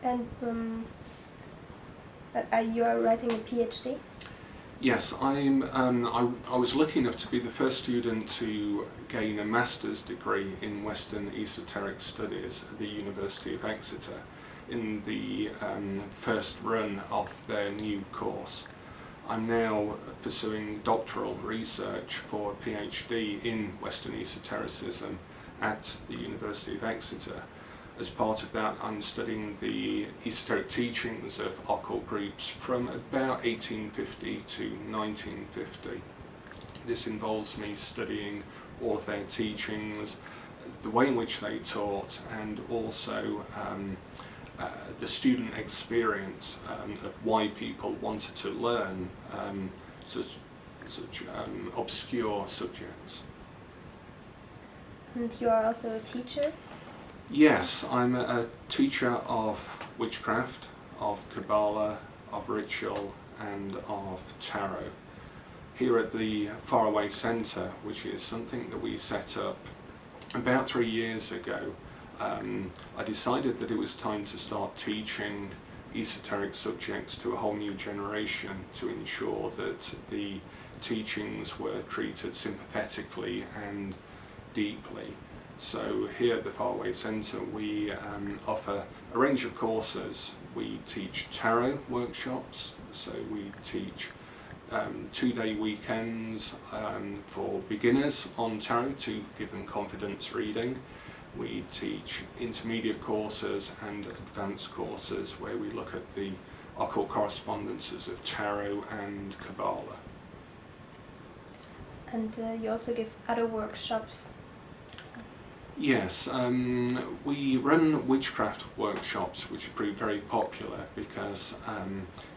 And you are writing a PhD? Yes, I was lucky enough to be the first student to gain a master's degree in Western Esoteric Studies at the University of Exeter in the first run of their new course. I'm now pursuing doctoral research for a PhD in Western Esotericism at the University of Exeter. As part of that, I'm studying the esoteric teachings of occult groups from about 1850 to 1950. This involves me studying all of their teachings, the way in which they taught, and also the student experience of why people wanted to learn such obscure subjects. And you are also a teacher? Yes, I'm a teacher of witchcraft, of Kabbalah, of ritual and of tarot here at the Faraway Centre, which is something that we set up about 3 years ago. I decided that it was time to start teaching esoteric subjects to a whole new generation to ensure that the teachings were treated sympathetically and deeply. So here at the Faraway Centre we offer a range of courses. We teach tarot workshops, so we teach 2-day weekends for beginners on tarot to give them confidence reading. We teach intermediate courses and advanced courses where we look at the occult correspondences of tarot and Kabbalah. And you also give other workshops? Yes, we run witchcraft workshops which have proved very popular because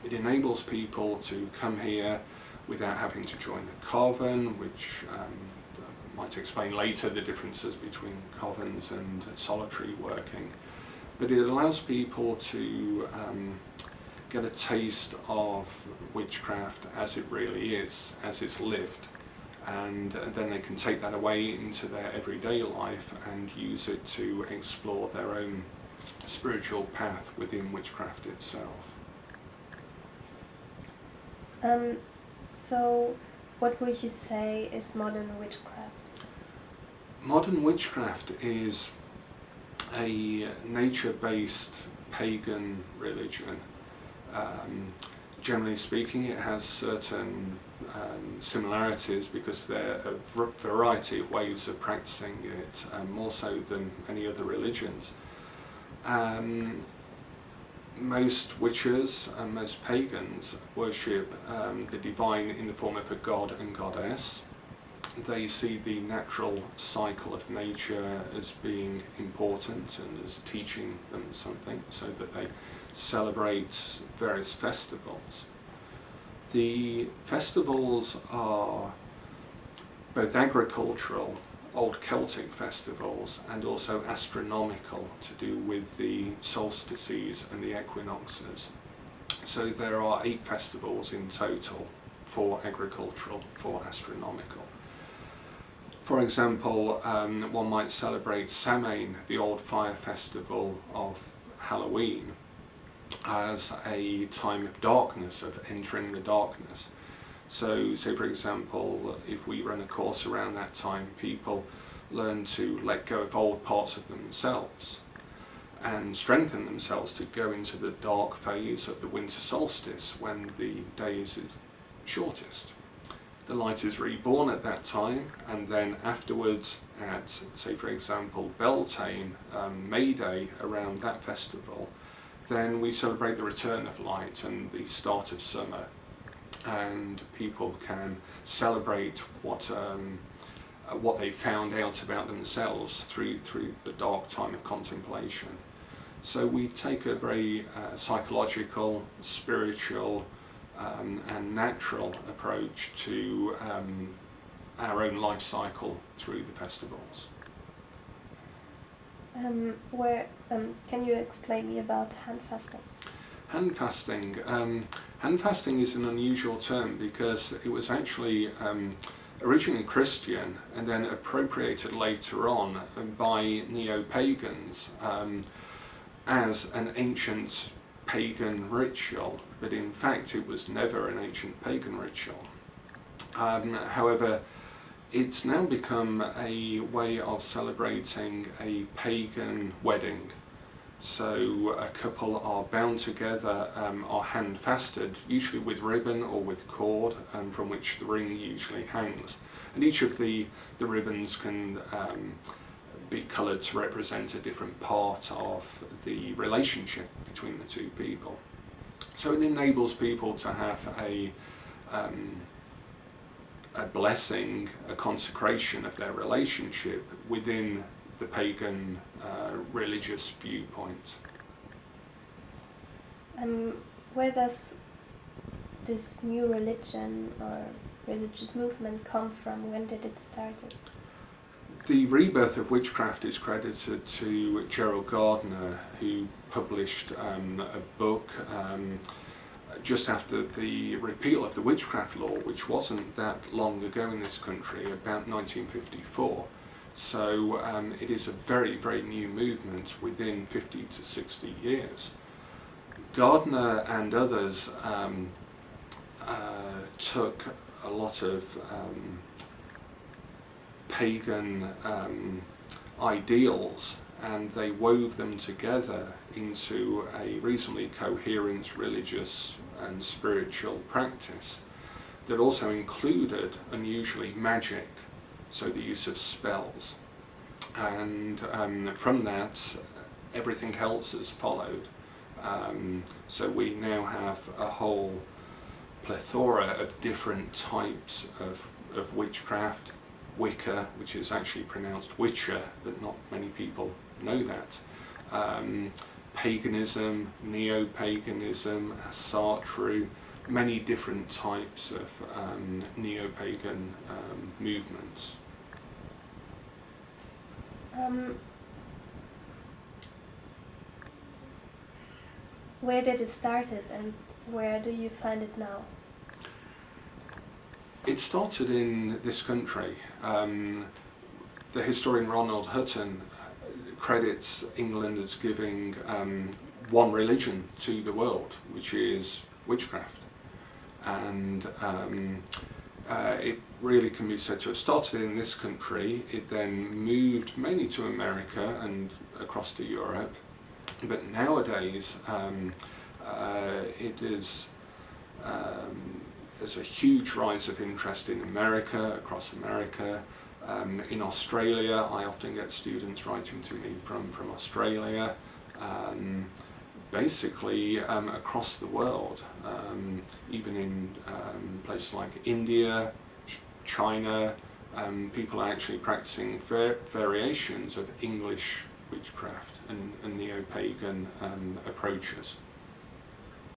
it enables people to come here without having to join a coven, which I might explain later the differences between covens and solitary working. But it allows people to get a taste of witchcraft as it really is, as it's lived. And then they can take that away into their everyday life and use it to explore their own spiritual path within witchcraft itself. So what would you say is modern witchcraft? Modern witchcraft is a nature-based pagan religion. Generally speaking, it has certain similarities because there are a variety of ways of practicing it, more so than any other religions. Most witches and most pagans worship the divine in the form of a god and goddess. They see the natural cycle of nature as being important and as teaching them something, so that they celebrate various festivals. The festivals are both agricultural, old Celtic festivals, and also astronomical, to do with the solstices and the equinoxes. So there are 8 festivals in total, 4 agricultural, 4 astronomical. For example, one might celebrate Samhain, the old fire festival of Halloween, as a time of darkness, of entering the darkness. So, say for example, if we run a course around that time, people learn to let go of old parts of themselves and strengthen themselves to go into the dark phase of the winter solstice, when the day is shortest. The light is reborn at that time, and then afterwards at, say for example, Beltane, May Day, around that festival, then we celebrate the return of light and the start of summer, and people can celebrate what they found out about themselves through the dark time of contemplation. So we take a very psychological, spiritual and natural approach to our own life cycle through the festivals. Can you explain me about hand fasting? Hand fasting. Hand fasting is an unusual term because it was actually originally Christian and then appropriated later on by neo-pagans. as an ancient pagan ritual, but in fact it was never an ancient pagan ritual. However, it's now become a way of celebrating a pagan wedding. So a couple are bound together, are hand-fasted, usually with ribbon or with cord, from which the ring usually hangs. And each of the ribbons can be coloured to represent a different part of the relationship between the two people. So it enables people to have a blessing, a consecration of their relationship within the pagan religious viewpoint. Where does this new religion or religious movement come from? When did it start? The rebirth of witchcraft is credited to Gerald Gardner, who published a book just after the repeal of the witchcraft law, which wasn't that long ago in this country, about 1954. So it is a very, very new movement within 50 to 60 years. Gardner and others took a lot of pagan ideals and they wove them together into a reasonably coherent religious and spiritual practice that also included, unusually, magic, so the use of spells. And from that, everything else has followed. So we now have a whole plethora of different types of witchcraft. Wicca, which is actually pronounced Witcher, but not many people know that. Paganism, neo-paganism, Asatru, many different types of neo-pagan movements. Where did it start and where do you find it now? It started in this country. The historian Ronald Hutton credits England as giving one religion to the world, which is witchcraft. And it really can be said to have started in this country. It then moved mainly to America and across to Europe. But nowadays it is there's a huge rise of interest in America, across America. In Australia, I often get students writing to me from Australia. Basically across the world, even in places like India, China, people are actually practicing variations of English witchcraft and neo-pagan approaches.